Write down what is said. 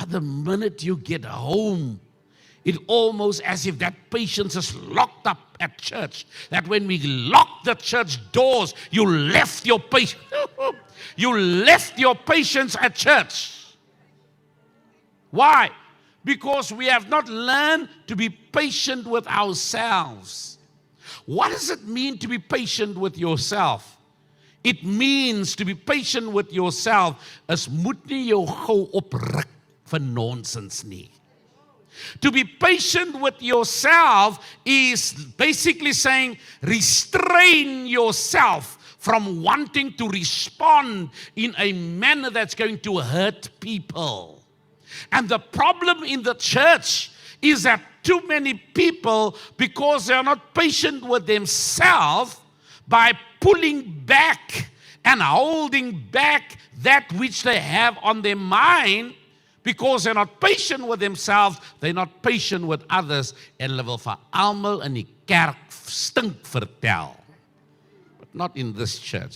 But the minute you get home, it almost as if that patience is locked up at church. That when we lock the church doors, you left your patience. You left your patience at church. Why? Because we have not learned to be patient with ourselves. What does it mean to be patient with yourself? It means to be patient with yourself is moet nie jou gou opruk vir nonsens nie. To be patient with yourself is basically saying restrain yourself from wanting to respond in a manner that's going to hurt people. And the problem in the church is that too many people, because they are not patient with themselves, by pulling back and holding back that which they have on their mind, because they're not patient with themselves, they're not patient with others, en hulle wil vir almal in die kerk stink vertel. But not in this church.